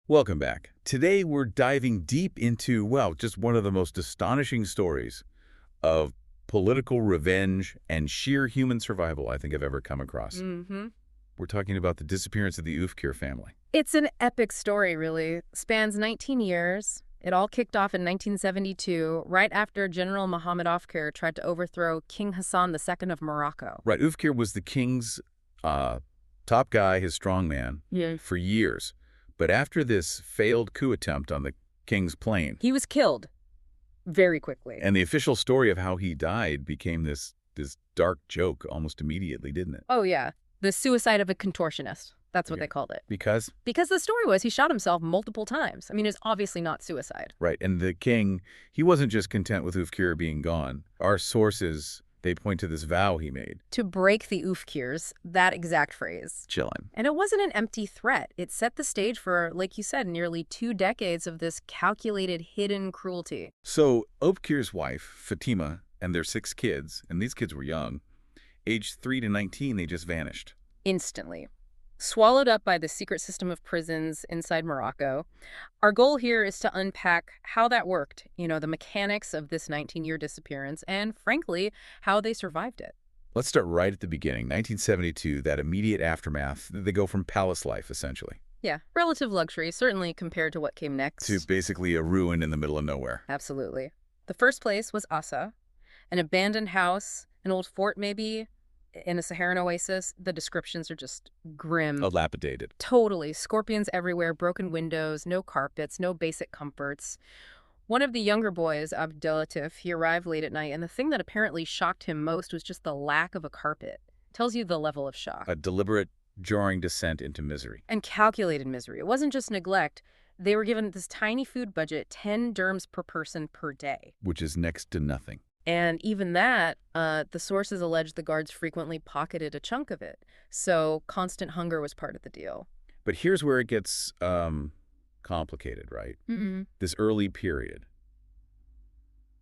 Welcome back. Today we're diving deep into, well, just one of the most astonishing stories of political revenge and sheer human survival I think I've ever come across. We're talking about the disappearance of the Oufkir family. It's an epic story, really. Spans 19 years. It all kicked off in 1972, right after General Mohammed Oufkir tried to overthrow King Hassan II of Morocco. Right, Oufkir was the king's top guy, his strongman, for years. But after this failed coup attempt on the king's plane, He was killed very quickly. and the official story of how he died became this dark joke almost immediately, didn't it? Oh, yeah. The suicide of a contortionist. That's what they called it. Because? Because the story was he shot himself multiple times. I mean, it's obviously not suicide. Right, and the king, he wasn't just content with Oufkir being gone. Our sources, they point to this vow he made. To break the Oufkirs, that exact phrase. Chillin'. And it wasn't an empty threat. It set the stage for, like you said, nearly 2 decades of this calculated, hidden cruelty. So Oufkir's wife, Fatima, and their 6 kids, and these kids were young, aged 3 to 19, they just vanished. Instantly. Swallowed up by the secret system of prisons inside Morocco. Our goal here is to unpack how that worked, the mechanics of this 19-year disappearance, and frankly, how they survived it. Let's start right at the beginning, 1972, that immediate aftermath. They go from palace life, essentially, Yeah, relative luxury, certainly compared to what came next. to basically a ruin in the middle of nowhere. Absolutely. The first place was Assa, an abandoned house, an old fort maybe, in a Saharan oasis. The descriptions are just grim. Dilapidated. Totally. Scorpions everywhere, broken windows, no carpets, no basic comforts. One of the younger boys, Abdelatif, he arrived late at night, and the thing that apparently shocked him most was just the lack of a carpet. Tells you the level of shock. A deliberate, jarring descent into misery. And calculated misery. It wasn't just neglect. They were given this tiny food budget, 10 dirhams per person per day. Which is next to nothing. And even that, the sources allege the guards frequently pocketed a chunk of it. So constant hunger was part of the deal. But here's where it gets complicated, right? This early period.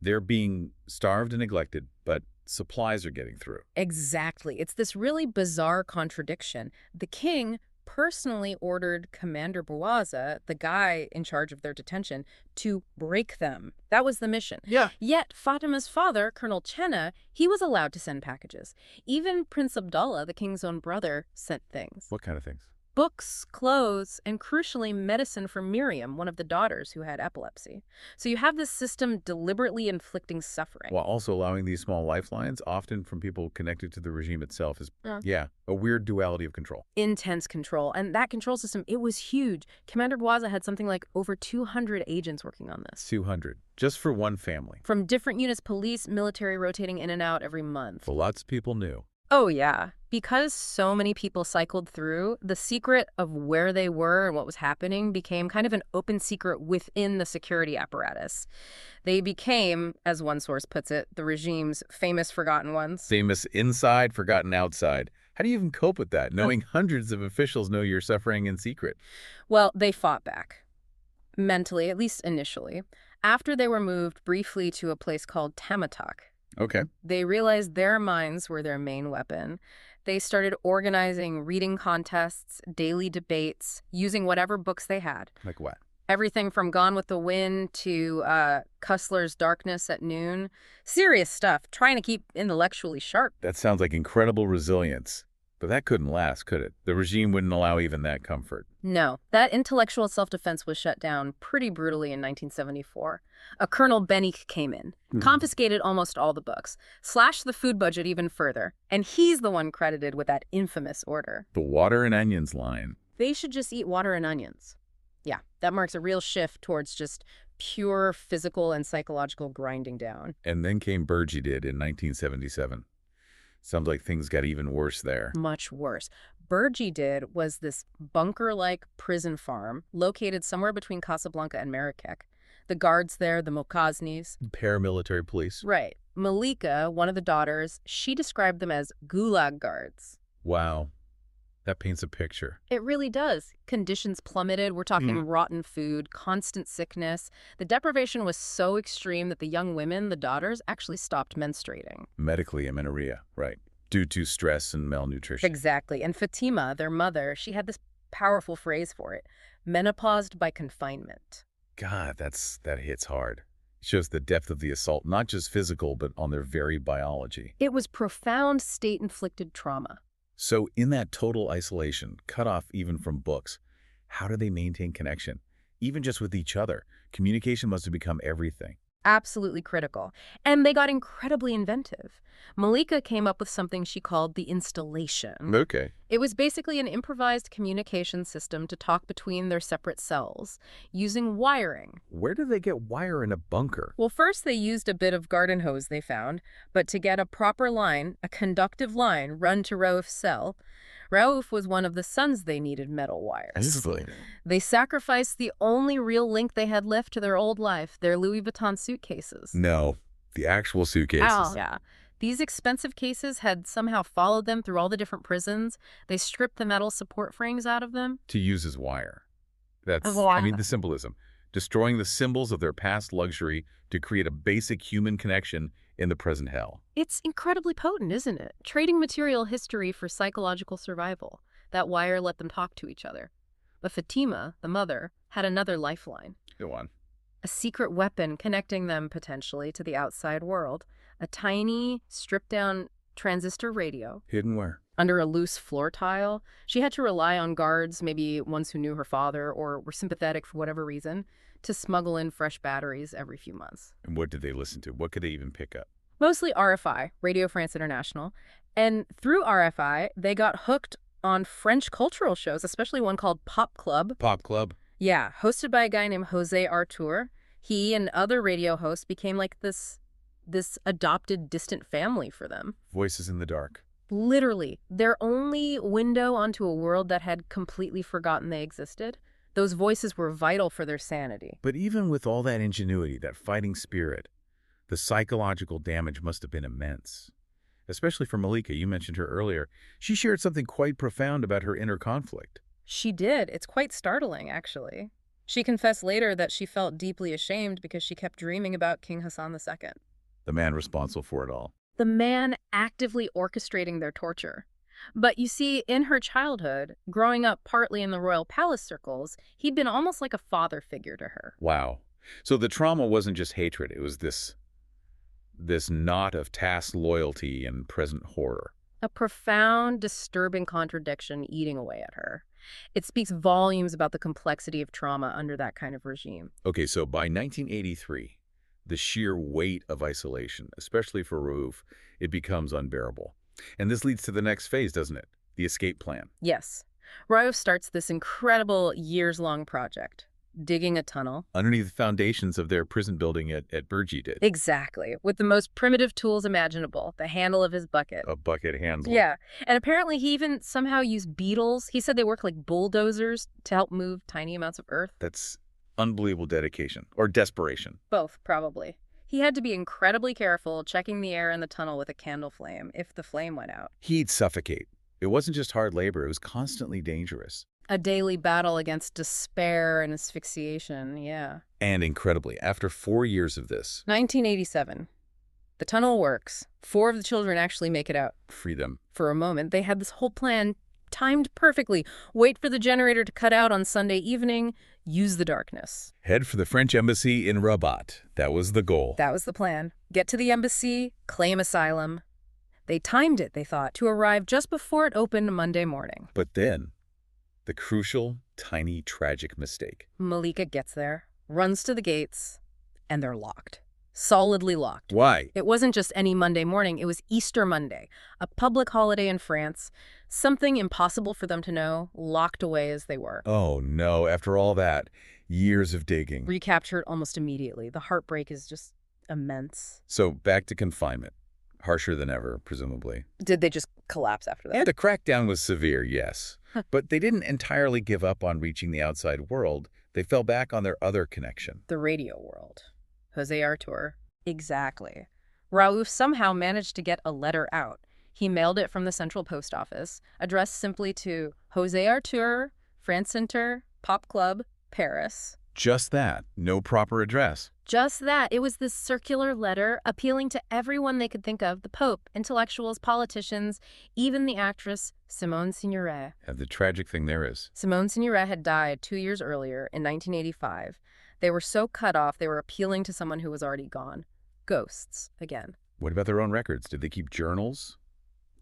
They're being starved and neglected, but supplies are getting through. Exactly. It's this really bizarre contradiction. The king personally ordered Commander Bouaza, the guy in charge of their detention, to break them. That was the mission. Yeah. Yet Fatima's father, Colonel Chenna, he was allowed to send packages. Even Prince Abdullah, the king's own brother, sent things. What kind of things? Books, clothes, and crucially medicine for Miriam, one of the daughters who had epilepsy. So you have this system deliberately inflicting suffering. While also allowing these small lifelines, often from people connected to the regime itself, is, a weird duality of control. Intense control. And that control system, it was huge. Commander Bouaza had something like over 200 agents working on this. 200. Just for one family. From different units, police, military, rotating in and out every month. Well, lots of people knew. Oh, yeah. Because so many people cycled through, the secret of where they were and what was happening became kind of an open secret within the security apparatus. They became, as one source puts it, the regime's famous forgotten ones. Famous inside, forgotten outside. How do you even cope with that, knowing hundreds of officials know you're suffering in secret? Well, they fought back. Mentally, at least initially. After they were moved briefly to a place called Tamatak. Okay. They realized their minds were their main weapon. They started organizing reading contests, daily debates, using whatever books they had. Like what? Everything from Gone with the Wind to Cussler's Darkness at Noon. Serious stuff, trying to keep intellectually sharp. That sounds like incredible resilience. But that couldn't last, could it? The regime wouldn't allow even that comfort. No, that intellectual self-defense was shut down pretty brutally in 1974. A Colonel Benik came in, confiscated almost all the books, slashed the food budget even further, and he's the one credited with that infamous order. The water and onions line. They should just eat water and onions. Yeah, that marks a real shift towards just pure physical and psychological grinding down. And then came Burgidid in 1977. Sounds like things got even worse there. Much worse. Burgidid was this bunker-like prison farm located somewhere between Casablanca and Marrakech. The guards there, the Mokaznis. Paramilitary police. Right. Malika, one of the daughters, she described them as gulag guards. Wow. That paints a picture. It really does. Conditions plummeted. We're talking rotten food, constant sickness. The deprivation was so extreme that the young women, the daughters, actually stopped menstruating. Medically, amenorrhea, right. Due to stress and malnutrition. Exactly. And Fatima, their mother, she had this powerful phrase for it. menopaused by confinement. God, that hits hard. It shows the depth of the assault, not just physical, but on their very biology. It was profound state-inflicted trauma. So in that total isolation, cut off even from books, how do they maintain connection? Even just with each other, communication must have become everything. Absolutely critical. And they got incredibly inventive. Malika came up with something she called the installation. Okay. It was basically an improvised communication system to talk between their separate cells, using wiring. Where do they get wire in a bunker? Well, first they used a bit of garden hose they found, but to get a proper line, a conductive line, run to Raouf's cell, Raouf was one of the sons they needed metal wires. They sacrificed the only real link they had left to their old life, their Louis Vuitton suitcases. No, the actual suitcases. Oh, yeah. These expensive cases had somehow followed them through all the different prisons. They stripped the metal support frames out of them. To use as wire. That's, Wow. the symbolism. Destroying the symbols of their past luxury to create a basic human connection in the present hell. It's incredibly potent, isn't it? Trading material history for psychological survival. That wire let them talk to each other. But Fatima, the mother, had another lifeline. Go on. A secret weapon connecting them potentially to the outside world. A tiny, stripped-down transistor radio. Hidden where? Under a loose floor tile. She had to rely on guards, maybe ones who knew her father or were sympathetic for whatever reason, to smuggle in fresh batteries every few months. And what did they listen to? What could they even pick up? Mostly RFI, Radio France International. And through RFI, they got hooked on French cultural shows, especially one called Pop Club. Pop Club? Yeah, hosted by a guy named Jose Artur. He and other radio hosts became like this adopted distant family for them. Voices in the dark. Literally, their only window onto a world that had completely forgotten they existed. Those voices were vital for their sanity. But even with all that ingenuity, that fighting spirit, the psychological damage must have been immense. Especially for Malika, you mentioned her earlier. She shared something quite profound about her inner conflict. She did. It's quite startling, actually. She confessed later that she felt deeply ashamed because she kept dreaming about King Hassan II. The man responsible for it all. The man actively orchestrating their torture. But you see, in her childhood, growing up partly in the royal palace circles, he'd been almost like a father figure to her. Wow. So the trauma wasn't just hatred. It was this knot of past loyalty and present horror. A profound, disturbing contradiction eating away at her. It speaks volumes about the complexity of trauma under that kind of regime. Okay, so by 1983, the sheer weight of isolation, especially for Raouf, it becomes unbearable. And this leads to the next phase, doesn't it? The escape plan. Yes. Raouf starts this incredible years-long project, digging a tunnel. Underneath the foundations of their prison building at Burji did. Exactly. With the most primitive tools imaginable, the handle of his bucket. A bucket handle. Yeah. And apparently he even somehow used beetles. He said they work like bulldozers to help move tiny amounts of earth. That's unbelievable dedication. Or desperation. Both, probably. He had to be incredibly careful, checking the air in the tunnel with a candle flame if the flame went out. He'd suffocate. It wasn't just hard labor, it was constantly dangerous. A daily battle against despair and asphyxiation, yeah. And incredibly, after 4 years of this, 1987. The tunnel works. 4 of the children actually make it out. freedom. For a moment, they had this whole plan timed perfectly. Wait for the generator to cut out on Sunday evening, use the darkness. Head for the French embassy in Rabat. That was the goal. That was the plan. Get to the embassy, claim asylum. They timed it, they thought, to arrive just before it opened Monday morning. But then, the crucial, tiny, tragic mistake. Malika gets there, runs to the gates, and they're locked. Solidly locked. Why? It wasn't just any Monday morning, it was Easter Monday, a public holiday in France, something impossible for them to know, locked away as they were. Oh no, after all that, years of digging. Recaptured almost immediately. The heartbreak is just immense. So back to confinement. Harsher than ever, presumably. Did they just collapse after that? And the crackdown was severe, yes. But they didn't entirely give up on reaching the outside world. They fell back on their other connection. The radio world. Jose Artur. Exactly. Raouf somehow managed to get a letter out. He mailed it from the Central Post Office, addressed simply to Jose Artur, France Center, Pop Club, Paris. Just that. No proper address. Just that. It was this circular letter appealing to everyone they could think of, the Pope, intellectuals, politicians, even the actress Simone Signoret. And the tragic thing there is, Simone Signoret had died 2 years earlier in 1985. They were so cut off, they were appealing to someone who was already gone. Ghosts, again. what about their own records? Did they keep journals?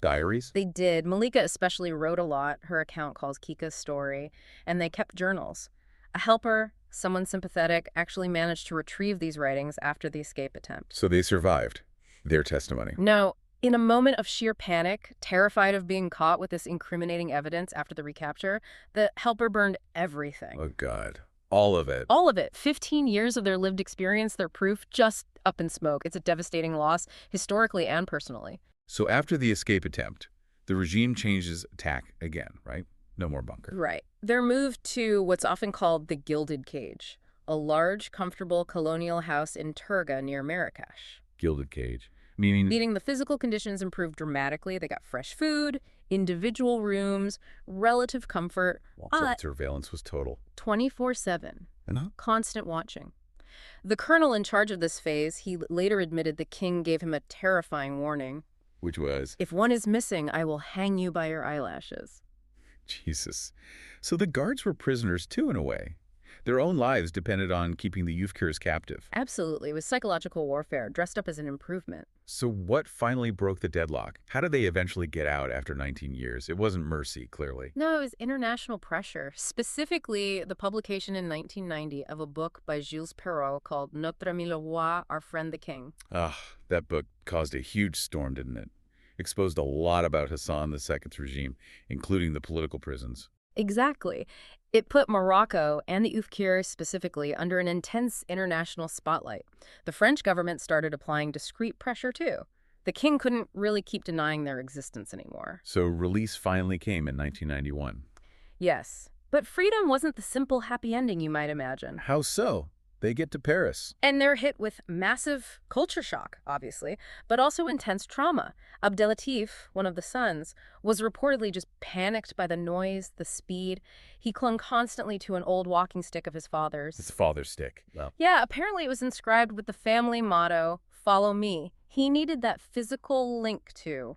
Diaries? They did. Malika especially wrote a lot. Her account calls Kika's story, and they kept journals. A helper, someone sympathetic, actually managed to retrieve these writings after the escape attempt. So they survived their testimony. No, in a moment of sheer panic, terrified of being caught with this incriminating evidence after the recapture, the helper burned everything. Oh, God. All of it. All of it. 15 years of their lived experience, their proof, just up in smoke. It's a devastating loss, historically and personally. So after the escape attempt, the regime changes tack again, right? No more bunker. Right. They're moved to what's often called the Gilded Cage, a large, comfortable colonial house in Turga near Marrakesh. Gilded cage. Meaning The physical conditions improved dramatically. They got fresh food, individual rooms, relative comfort, so surveillance was total. 24/7. Uh-huh. Constant watching. The colonel in charge of this phase, he later admitted the king gave him a terrifying warning. Which was? If one is missing, I will hang you by your eyelashes. Jesus. So the guards were prisoners too, in a way. Their own lives depended on keeping the Oufkirs captive. Absolutely. It was psychological warfare, dressed up as an improvement. So what finally broke the deadlock? How did they eventually get out after 19 years? It wasn't mercy, clearly. No, it was international pressure, specifically the publication in 1990 of a book by Gilles Perrault called Notre Ami le Roi, Our Friend the King. That book caused a huge storm, didn't it? Exposed a lot about Hassan II's regime, including the political prisons. Exactly. It put Morocco and the Oufkir specifically under an intense international spotlight. The French government started applying discreet pressure too. The king couldn't really keep denying their existence anymore. So release finally came in 1991. Yes, but freedom wasn't the simple happy ending you might imagine. How so? They get to Paris. And they're hit with massive culture shock, obviously, but also intense trauma. Abdelatif, one of the sons, was reportedly just panicked by the noise, the speed. He clung constantly to an old walking stick of his father's. His father's stick. Well. Yeah, apparently it was inscribed with the family motto, "Follow me." He needed that physical link to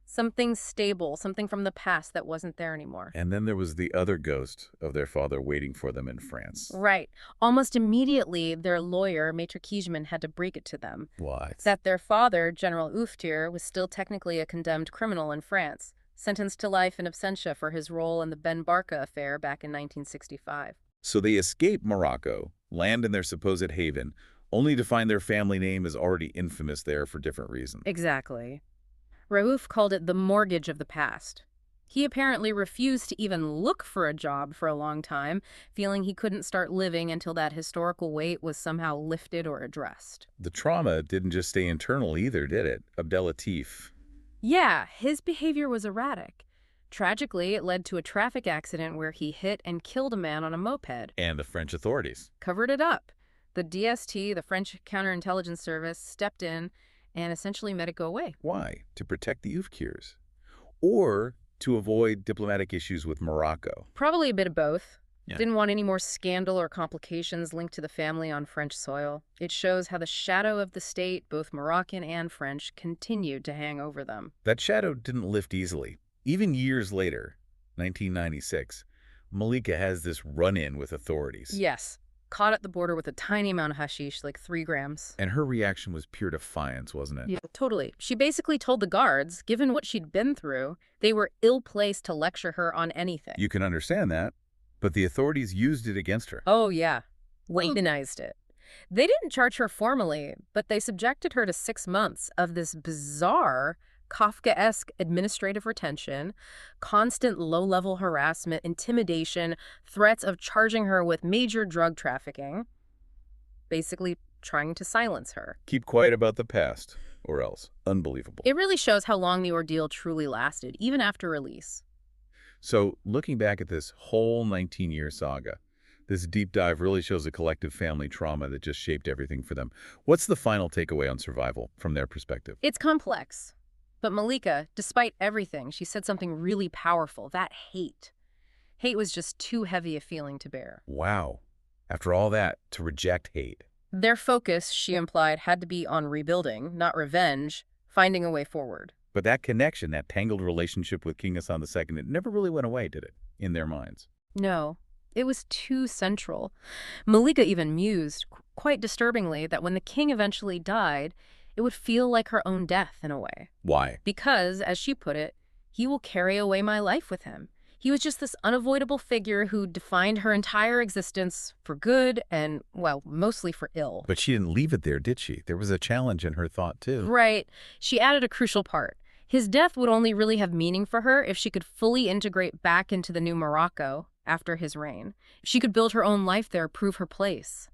something stable, something from the past that wasn't there anymore. And then there was the other ghost of their father waiting for them in France. Right. Almost immediately, their lawyer, Maître Kijman, had to break it to them. What? That their father, General Oufkir, was still technically a condemned criminal in France, sentenced to life in absentia for his role in the Ben Barka affair back in 1965. So they escape Morocco, land in their supposed haven, only to find their family name is already infamous there for different reasons. Exactly. Raouf called it the mortgage of the past. He apparently refused to even look for a job for a long time, feeling he couldn't start living until that historical weight was somehow lifted or addressed. The trauma didn't just stay internal either, did it? Abdelatif. Yeah, his behavior was erratic. Tragically, it led to a traffic accident where he hit and killed a man on a moped. And the French authorities Covered it up. The DST, the French counterintelligence service, stepped in and essentially made it go away. Why? To protect the Oufkirs? Or to avoid diplomatic issues with Morocco? Probably a bit of both. Yeah. Didn't want any more scandal or complications linked to the family on French soil. It shows how the shadow of the state, both Moroccan and French, continued to hang over them. That shadow didn't lift easily. Even years later, 1996, Malika has this run-in with authorities. Yes. Caught at the border with a tiny amount of hashish, like 3 grams. And her reaction was pure defiance, wasn't it? Yeah, totally. She basically told the guards, given what she'd been through, they were ill-placed to lecture her on anything. You can understand that, but the authorities used it against her. Oh, yeah. Weaponized it. They didn't charge her formally, but they subjected her to 6 months of this bizarre, Kafkaesque administrative retention, constant low-level harassment, intimidation, threats of charging her with major drug trafficking, basically trying to silence her. Keep quiet about the past, or else. Unbelievable. It really shows how long the ordeal truly lasted, even after release. So, looking back at this whole 19-year saga, this deep dive really shows a collective family trauma that just shaped everything for them. What's the final takeaway on survival from their perspective? It's complex. But Malika, despite everything, she said something really powerful, that hate. Hate was just too heavy a feeling to bear. Wow. After all that, to reject hate. Their focus, she implied, had to be on rebuilding, not revenge, finding a way forward. But that connection, that tangled relationship with King Hassan II, it never really went away, did it, in their minds? No, it was too central. Malika even mused, quite disturbingly, that when the king eventually died, it would feel like her own death in a way. Why? Because, as she put it, he will carry away my life with him. He was just this unavoidable figure who defined her entire existence for good and, well, mostly for ill. But she didn't leave it there, did she? There was a challenge in her thought, too. Right. She added a crucial part. His death would only really have meaning for her if she could fully integrate back into the new Morocco after his reign. If she could build her own life there, prove her place.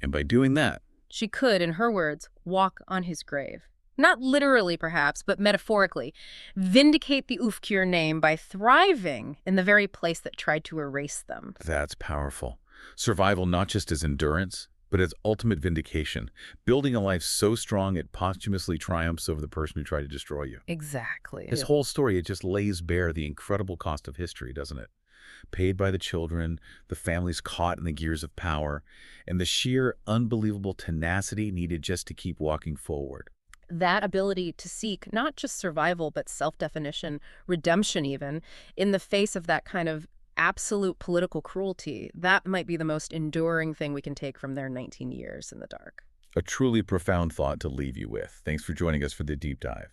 And by doing that, She could, in her words, walk on his grave. Not literally, perhaps, but metaphorically. Vindicate the Oufkir name by thriving in the very place that tried to erase them. that's powerful. Survival not just as endurance, but as ultimate vindication. Building a life so strong it posthumously triumphs over the person who tried to destroy you. Exactly. His whole story, it just lays bare the incredible cost of history, doesn't it? Paid by the children, the families caught in the gears of power, and the sheer unbelievable tenacity needed just to keep walking forward. That ability to seek not just survival, but self-definition, redemption even, in the face of that kind of absolute political cruelty, that might be the most enduring thing we can take from their 19 years in the dark. A truly profound thought to leave you with. Thanks for joining us for the deep dive.